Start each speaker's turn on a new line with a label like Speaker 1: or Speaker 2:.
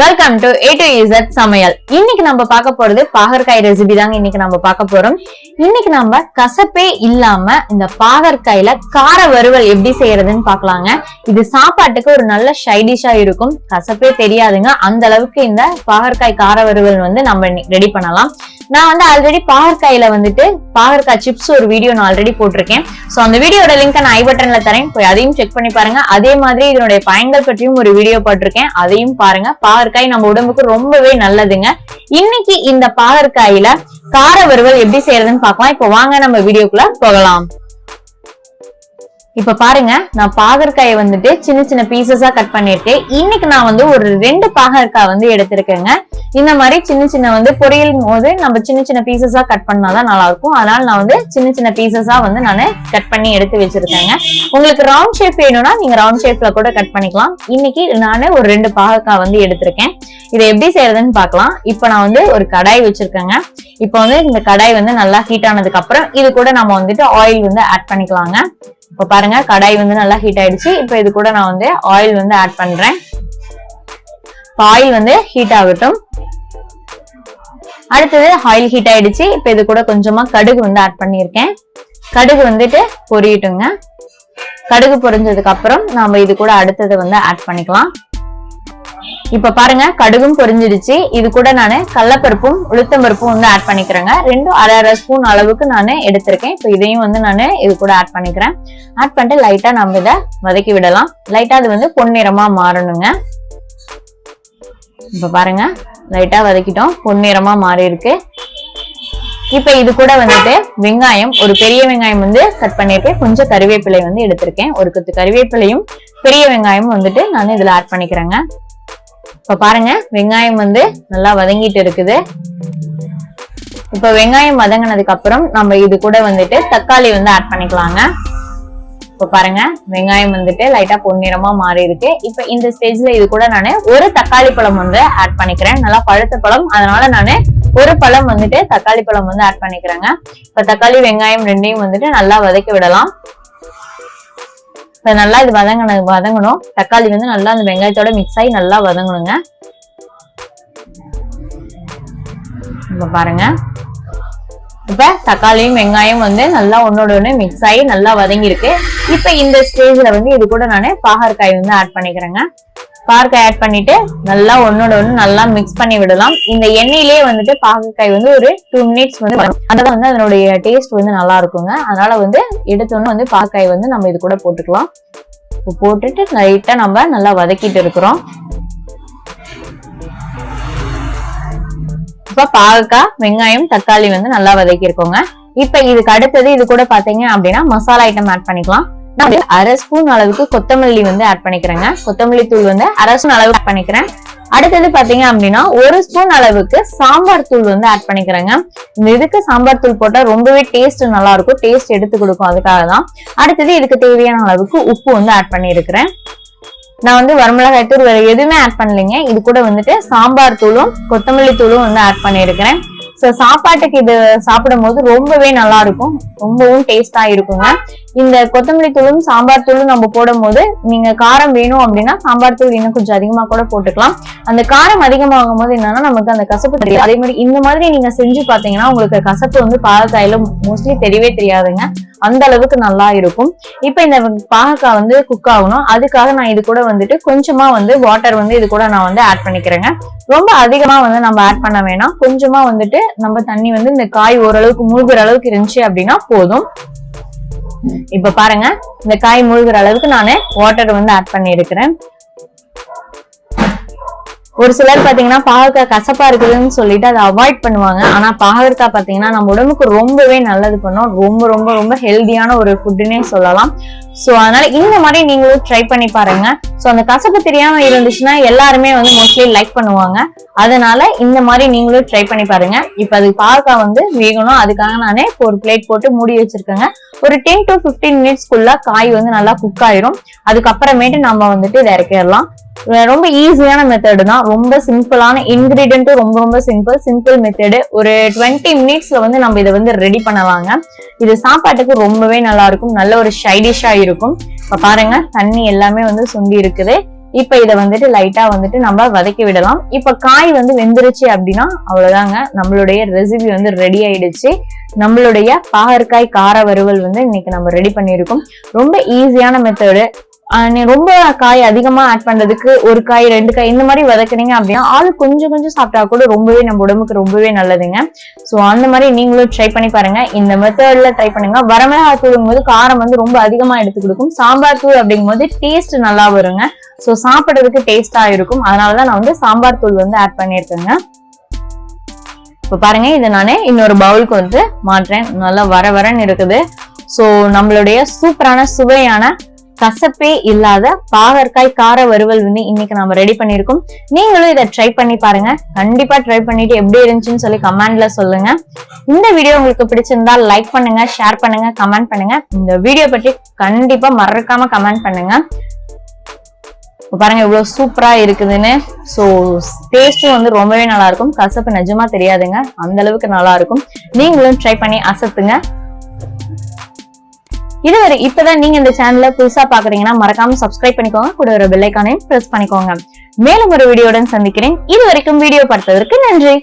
Speaker 1: Welcome to AtoZ Samayal. இன்னைக்கு நம்ம பார்க்க போறது பாகற்காய் ரெசிபி தாங்க. இன்னைக்கு நம்ம பார்க்க போறோம். இன்னைக்கு நம்ம கசப்பே இல்லாம இந்த பாகற்காயில கார வறுவல் எப்படி செய்யறதுன்னு பார்க்கலாங்க. இது சாப்பாட்டுக்கு ஒரு நல்ல சைடிஷா இருக்கும். கசப்பே தெரியாதுங்க. அந்த அளவுக்கு இந்த பாகற்காய் கார வறுவல் நம்ம ரெடி பண்ணலாம். நான் ஆல்ரெடி பாகற்காயில பாகற்காய் சிப்ஸ் ஒரு வீடியோ நான் ஆல்ரெடி போட்டிருக்கேன். சோ அந்த வீடியோட லிங்க் நான் ஐ பட்டன்ல தரேன். போய் அதையும் செக் பண்ணி பாருங்க. அதே மாதிரி இதனுடைய பயன்கள் பற்றியும் ஒரு வீடியோ போட்டிருக்கேன். அதையும் பாருங்க. பாகற்காய் நம்ம உடம்புக்கு ரொம்பவே நல்லதுங்க. இன்னைக்கு இந்த பாகற்காயில கார வறுவல் எப்படி செய்யறதுன்னு பார்க்கலாம். இப்ப வாங்க நம்ம வீடியோக்குள்ள போகலாம். இப்ப பாருங்க, நான் பாகற்காயை சின்ன சின்ன பீசஸா கட் பண்ணிருக்கேன். இன்னைக்கு நான் ஒரு 2 பாகற்காய் எடுத்திருக்கேங்க. இந்த மாதிரி சின்ன சின்ன பொரியல் போது நம்ம சின்ன சின்ன பீசஸா கட் பண்ணாதான் நல்லா இருக்கும். அதனால நான் சின்ன சின்ன பீசஸா நான் கட் பண்ணி எடுத்து வச்சிருக்கேங்க. உங்களுக்கு ரவுண்ட் ஷேப் வேணும்னா நீங்க ரவுண்ட் ஷேப்ல கூட கட் பண்ணிக்கலாம். இன்னைக்கு நான் ஒரு 2 பாகற்காய் எடுத்திருக்கேன். இதை எப்படி செய்யறதுன்னு பார்க்கலாம். இப்ப நான் ஒரு கடாய் வச்சிருக்கேங்க. இப்ப இந்த கடாய் நல்லா ஹீட் ஆனதுக்கு அப்புறம் இது கூட நம்ம ஆயில் ஆட் பண்ணிக்கலாங்க. இப்ப பாருங்க, கடாய் நல்லா ஹீட் ஆயிடுச்சு. இப்ப இது கூட நான் ஆயில் ஆட் பண்றேன். ஆயில் ஹீட் ஆகட்டும். அடுத்தது ஆயில் ஹீட் ஆயிடுச்சு. இப்ப இது கூட கொஞ்சமா கடுகு ஆட் பண்ணிருக்கேன். கடுகு பொரியட்டுங்க. கடுகு பொரிஞ்சதுக்கு அப்புறம் நாம இது கூட அடுத்தது ஆட் பண்ணிக்கலாம். இப்ப பாருங்க, கடுகும் பொரிஞ்சிடுச்சு. இது கூட நானு கடலைப்பருப்பும் உளுத்தம் பருப்பும் ஆட் பண்ணிக்கிறேங்க. ரெண்டும் அரை ஸ்பூன் அளவுக்கு நான் எடுத்திருக்கேன். இப்ப இதையும் நான் இது கூட ஆட் பண்ணிக்கிறேன். ஆட் பண்ணிட்டு லைட்டா நம்ம இதை வதக்கி விடலாம். லைட்டா அது பொன்னிறமா மாறணுங்க. இப்ப பாருங்க, லைட்டா வதக்கிட்டோம். பொன்னிறமா மாறி இருக்கு. இப்ப இது கூட வெங்காயம், ஒரு பெரிய வெங்காயம் கட் பண்ணிருக்கேன். கொஞ்சம் கறிவேப்பிலை எடுத்திருக்கேன். ஒரு கொத்து கறிவேப்பிலையும் பெரிய வெங்காயம் நான் இதுல ஆட் பண்ணிக்கிறேங்க. இப்ப பாருங்க, வெங்காயம் நல்லா வதங்கிட்டு இருக்குது. இப்ப வெங்காயம் வதங்கினதுக்கு அப்புறம் நம்ம இது கூட தக்காளி ஆட் பண்ணிக்கலாங்க. இப்ப பாருங்க, வெங்காயம் லைட்டா பொன்னிறமா மாறி இருக்கு. இப்ப இந்த ஸ்டேஜ்ல இது கூட நானு ஒரு தக்காளி பழம் ஆட் பண்ணிக்கிறேன். நல்லா பழுத்த பழம், அதனால நானு ஒரு பழம் தக்காளி பழம் ஆட் பண்ணிக்கிறேங்க. இப்ப தக்காளி வெங்காயம் ரெண்டையும் நல்லா வதக்கி விடலாம். நல்லா இது வதங்கணும். தக்காளி நல்லா அந்த வெங்காயத்தோட மிக்ஸ் ஆகி நல்லா வதங்கணுங்க. இப்ப பாருங்க, இப்ப தக்காளியும் வெங்காயம் நல்லா ஒன்னோட ஒண்ணு மிக்ஸ் ஆகி நல்லா வதங்கி இருக்கு. இப்ப இந்த ஸ்டேஜ்ல இது கூட நானு பாகற்காய் ஆட் பண்ணிக்கிறேங்க. பாகற்காய் ஆட் பண்ணிட்டு நல்லா ஒன்னோட ஒண்ணு நல்லா மிக்ஸ் பண்ணி விடலாம். இந்த எண்ணெயிலேயே பாகற்காய் ஒரு 2 மினிட்ஸ் அதான் அதனுடைய டேஸ்ட் நல்லா இருக்குங்க. அதனால எடுத்தோன்னு பாகற்காய் நம்ம இது கூட போட்டுக்கலாம். போட்டுட்டு லைட்டா நம்ம நல்லா வதக்கிட்டு இருக்கிறோம். இப்ப பாகற்காய் வெங்காயம் தக்காளி நல்லா வதக்கி இருக்கோங்க. இப்ப இதுக்கு அடுத்தது இது கூட பாத்தீங்க அப்படின்னா மசாலா ஐட்டம் ஆட் பண்ணிக்கலாம். நான் அரை ஸ்பூன் அளவுக்கு கொத்தமல்லி ஆட் பண்ணிக்கிறேங்க. கொத்தமல்லி தூள் அரை ஸ்பூன் அளவு ஆட் பண்ணிக்கிறேன். அடுத்தது பாத்தீங்க அப்படின்னா 1 ஸ்பூன் அளவுக்கு சாம்பார் தூள் ஆட் பண்ணிக்கிறேங்க. இந்த இதுக்கு சாம்பார் தூள் போட்டா ரொம்பவே டேஸ்ட் நல்லா இருக்கும். டேஸ்ட் எடுத்து கொடுக்கும். அதுக்காக தான். அடுத்தது இதுக்கு தேவையான அளவுக்கு உப்பு ஆட் பண்ணி இருக்கிறேன். நான் வரமிளகாய் தூள் வேற எதுவுமே ஆட் பண்ணலைங்க. இது கூட சாம்பார் தூளும் கொத்தமல்லி தூளும் ஆட் பண்ணிருக்கிறேன். சோ சாப்பாட்டுக்கு இது சாப்பிடும் போது ரொம்பவே நல்லா இருக்கும். ரொம்பவும் டேஸ்டா இருக்குங்க. இந்த கொத்தமல்லி தூளும் சாம்பார் தூளும் நம்ம போடும் போது நீங்க காரம் வேணும் அப்படின்னா சாம்பார் தூள் இன்னும் கொஞ்சம் அதிகமா கூட போட்டுக்கலாம். அந்த காரம் அதிகமாகும் போது என்னன்னா நமக்கு அந்த கசப்பு தெரியும். அதே மாதிரி இந்த மாதிரி நீங்க செஞ்சு பாத்தீங்கன்னா உங்களுக்கு கசப்பு பாகற்காயில மோஸ்ட்லி தெரியவே தெரியாதுங்க. அந்த அளவுக்கு நல்லா இருக்கும். இப்ப இந்த பாகற்காய் குக் ஆகணும். அதுக்காக நான் இது கூட கொஞ்சமா வாட்டர் இது கூட நான் ஆட் பண்ணிக்கிறேங்க. ரொம்ப அதிகமா நம்ம ஆட் பண்ண வேணாம். கொஞ்சமா நம்ம தண்ணி இந்த காய் ஓரளவுக்கு மூழ்கிற அளவுக்கு இருந்துச்சு அப்படின்னா போதும். இப்ப பாருங்க, இந்த காய் மூழ்கிற அளவுக்கு நானு வாட்டர் ஆட் பண்ணி இருக்கிறேன். ஒரு சிலர் பாத்தீங்கன்னா பாகற்காய் கசப்பா இருக்குதுன்னு சொல்லிட்டு அதை அவாய்ட் பண்ணுவாங்க. ஆனா பாகற்காய் பாத்தீங்கன்னா நம்ம உடம்புக்கு ரொம்பவே நல்லது பண்ணும். ரொம்ப ரொம்ப ரொம்ப ஹெல்தியான ஒரு ஃபுட்னே சொல்லலாம். சோ அதனால இந்த மாதிரி நீங்களும் ட்ரை பண்ணி பாருங்க. சோ அந்த கசப்பு தெரியாம இருந்துச்சுன்னா எல்லாருமே மோஸ்ட்லி லைக் பண்ணுவாங்க. அதனால இந்த மாதிரி நீங்களும் ட்ரை பண்ணி பாருங்க. இப்ப அது பாகற்காய் வேகணும். அதுக்காக நானே ஒரு பிளேட் போட்டு மூடி வச்சிருக்கேங்க. ஒரு 10 to 15 மினிட்ஸ்க்குள்ள காய் நல்லா குக் ஆயிரும். அதுக்கப்புறமேட்டு நம்ம இதை இறக்கிடலாம். ரொம்ப ஈஸியான மெத்தட் தான். ரொம்ப சிம்பிளான இன்கிரீடியன்ட், ரொம்ப ரொம்ப சிம்பிள் மெத்தட். ஒரு 20 மினிட்ஸ்ல நம்ம இதை ரெடி பண்ணலாங்க. இது சாப்பாட்டுக்கு ரொம்பவே நல்லா இருக்கும். நல்ல ஒரு சைடிஷா இருக்கும். இப்ப பாருங்க, தண்ணி எல்லாமே சுண்டி இருக்குது. இப்ப இத வந்துட்டு லைட்டா வந்துட்டு நம்ம வதக்கி விடலாம். இப்ப காய் வந்து வெந்துருச்சு அப்படின்னா அவ்வளவுதாங்க, நம்மளுடைய ரெசிபி வந்து ரெடி ஆயிடுச்சு. நம்மளுடைய பாகற்காய் கார வறுவல் வந்து இன்னைக்கு நம்ம ரெடி பண்ணிருக்கோம். ரொம்ப ஈஸியான மெத்தடு. ரொம்ப காய் அதிகமா ஆட் பண்றதுக்கு ஒரு காய் 2 காய் இந்த மாதிரி வதக்குனீங்க அப்படின்னா ஆளு கொஞ்சம் கொஞ்சம் சாப்பிட்டா கூட ரொம்பவே நம்ம உடம்புக்கு ரொம்பவே நல்லதுங்க. சோ அந்த மாதிரி நீங்களும் ட்ரை பண்ணி பாருங்க. இந்த மெத்தட்ல ட்ரை பண்ணுங்க. வரமிளகாய் தூளும் போது காரம் வந்து ரொம்ப அதிகமா எடுத்து கொடுக்கும். சாம்பார் தூள் அப்படிங்கும் போது டேஸ்ட் நல்லா வருங்க. சோ சாப்பிடுறதுக்கு டேஸ்டா இருக்கும். அதனாலதான் நான் வந்து சாம்பார் தூள் வந்து ஆட் பண்ணிருக்கேங்க. இப்ப பாருங்க, இதை நானே இன்னொரு பவுலுக்கு வந்து மாற்றேன். நல்லா வரன்னு இருக்குது. சோ நம்மளுடைய சூப்பரான சுவையான கசப்பே இல்லாத பாகற்காய் கார வறுவல் வந்து இன்னைக்கு நாம ரெடி பண்ணிருக்கோம். நீங்களும் இதை ட்ரை பண்ணி பாருங்க. கண்டிப்பா ட்ரை பண்ணிட்டு எப்படி இருந்துச்சுன்னு சொல்லி கமெண்ட்ல சொல்லுங்க. இந்த வீடியோ உங்களுக்கு பிடிச்சிருந்தா லைக் பண்ணுங்க, ஷேர் பண்ணுங்க, கமெண்ட் பண்ணுங்க. இந்த வீடியோ பற்றி கண்டிப்பா மறக்காம கமெண்ட் பண்ணுங்க. பாருங்க இவ்வளவு சூப்பரா இருக்குதுன்னு. சோ டேஸ்டும் வந்து ரொம்பவே நல்லா இருக்கும். கசப்பு நிஜமா தெரியாதுங்க, அந்த அளவுக்கு நல்லா இருக்கும். நீங்களும் ட்ரை பண்ணி அசத்துங்க. இதுவரை இப்பதான் நீங்க இந்த சேனல்ல புதுசா பாக்குறீங்கன்னா மறக்காம சப்ஸ்கிரைப் பண்ணிக்கோங்க. கூட ஒரு பெல் ஐகானையும் பிரஸ் பண்ணிக்கோங்க. மேலும் ஒரு வீடியோடன் சந்திக்கிறேன். இது வரைக்கும் வீடியோ பார்த்ததற்கு நன்றி.